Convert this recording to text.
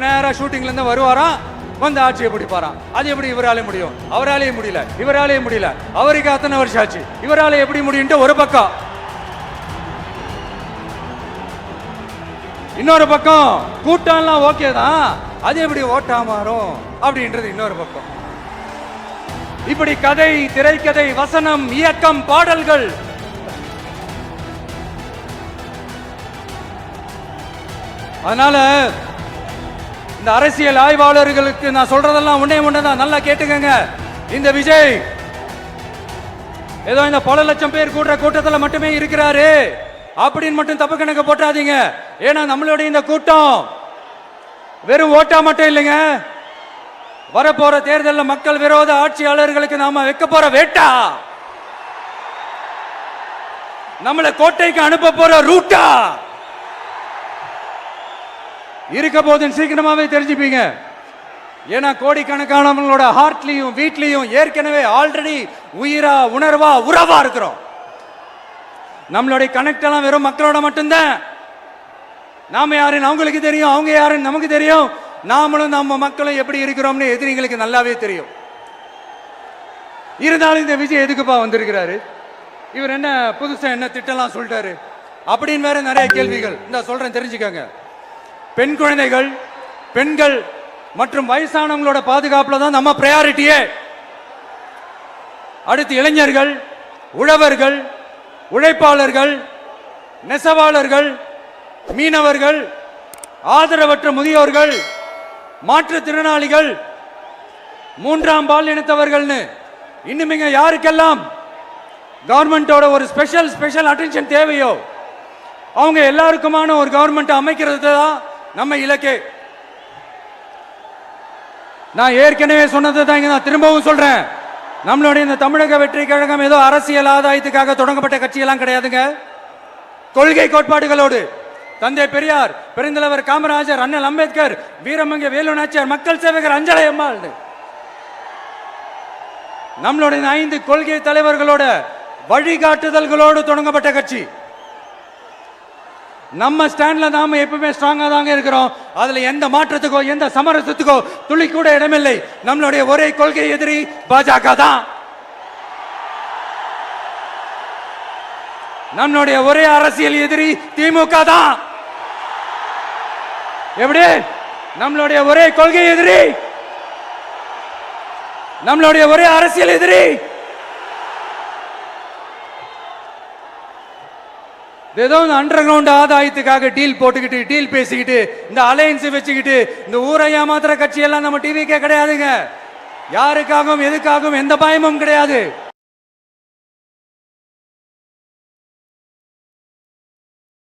நேரா ஷூட்டிங்ல இருந்து வருவாராம், வந்து ஆட்சியை பிடிப்பாராம். அது எப்படி இவராலே முடியும்? அவராலே முடியல, இவராலே முடியல, அவருக்கு அத்தனை வருஷம் ஆச்சு, இவராலே எப்படி முடியும்ட்டு ஒரு பக்கம். இன்னொரு பக்கம் கூட்டம்லாம் ஓகே தான், அது எப்படி ஓட்டா மாறும் அப்படின்றது இன்னொரு பக்கம். இப்படி கதை, திரைக்கதை, வசனம், இயக்கம், பாடல்கள், அதனால இந்த அரசியல் ஆய்வாளர்களுக்கு நான் சொல்றதெல்லாம் ஒன்னேதான், நல்லா கேட்டுக்கங்க. இந்த விஜய் ஏதோ இந்த பல லட்சம் பேர் கூடுற கூட்டத்தில் மட்டுமே இருக்கிறாரு அப்படின்னு மட்டும் தப்பு கணக்கு போட்டாதீங்க. ஏன்னா நம்மளுடைய இந்த கூட்டம் வெறும் ஓட்டா மட்டும் இல்லைங்க, வரப்போற தேர்தலில் மக்கள் விரோத ஆட்சியாளர்களுக்கு நாம வைக்க போற வேட்டா, நம்மளை கோட்டைக்கு அனுப்ப போற ரூட்டா இருக்க போதுன்னு சீக்கிரமாவே தெரிஞ்சுப்பீங்க. ஏன்னா கோடிக்கணக்கானவங்களோட ஹார்ட்லயும் வீட்லயும் ஏற்கனவே ஆல்ரெடி உயிரா, உணர்வா, உறவா இருக்கிறோம். நம்மளுடைய கனெக்ட் எல்லாம் வெறும் மக்களோட மட்டும்தான். நாம யாருன்னு அவங்களுக்கு தெரியும், அவங்க யாருன்னு நமக்கு தெரியும். நாமளும் நம்ம மக்களும் எப்படி இருக்கிறோம்னு எதிரிங்களுக்கு நல்லாவே தெரியும். இருந்தாலும் இந்த விஜய் எதுக்குப்பா வந்திருக்கிறாரு, இவர் என்ன புதுசா என்ன திட்டம்லாம் சொல்லிட்டாரு அப்படின்னு வேற நிறைய கேள்விகள். இந்த சொல்றேன் தெரிஞ்சுக்கங்க. பெண் குழந்தைகள், பெண்கள் மற்றும் வயசானவங்களோட பாதுகாப்புல தான் நம்ம பிரையாரிட்டியே. அடுத்து இளைஞர்கள், உழவர்கள், உழைப்பாளர்கள், நெசவாளர்கள், மீனவர்கள், ஆதரவற்ற முதியோர்கள், மாற்றுத்திறனாளிகள், மூன்றாம் பால் இனத்தவர்கள்னு இன்னும் யாருக்கெல்லாம் கவர்மெண்டோட ஒரு ஸ்பெஷல் அட்டென்ஷன் தேவையோ அவங்க எல்லாருக்குமான ஒரு கவர்மெண்ட் அமைக்கிறது தான் நம்ம இலக்கே. நான் ஏற்கனவே சொன்னது தான் இங்க நான் திரும்பவும் சொல்றேன். நம்மளுடைய இந்த தமிழக வெற்றி கழகம் ஏதோ அரசியல் ஆதாயத்துக்காக தொடங்கப்பட்ட கட்சியெல்லாம் கிடையாதுங்க. கொள்கை கோட்பாடுகளோடு தந்தை பெரியார், பெருந்தலைவர் காமராஜர், அண்ணல் அம்பேத்கர், வீரமங்க வேலு நாச்சியார், மக்கள் சேவகர் அஞ்சலை அம்மாள், நம்மளுடைய 5 கொள்கை தலைவர்களோட வழிகாட்டுதல்களோடு தொடங்கப்பட்ட கட்சி. நம்ம ஸ்டாண்ட்ல நாம எப்பவுமே ஸ்ட்ராங்கா தாங்க இருக்கிறோம். அதுல எந்த மாற்றத்துக்கோ எந்த சமரசத்துக்கோ துளி கூட இடமில்லை. நம்மளுடைய ஒரே கொள்கை எதிரி பாஜக தான். நம்மளுடைய ஒரே அரசியல் எதிரி திமுக தான். எப்படி? நம்மளுடைய ஒரே கொள்கை எதிரி, நம்மளுடைய ஒரே அரசியல் எதிரி ஏதோ இந்த அண்டர் கிரவுண்ட் ஆதாயத்துக்காக டீல் போட்டுக்கிட்டு, டீல் பேசிக்கிட்டு, இந்த அலையன்ஸ் வச்சுக்கிட்டு இந்த ஊரை ஏமாத்துற கட்சி எல்லாம் நம்ம டிவிக்கே கிடையாதுங்க. யாருக்காகவும் எதுக்காகவும் எந்த பயமும் கிடையாது.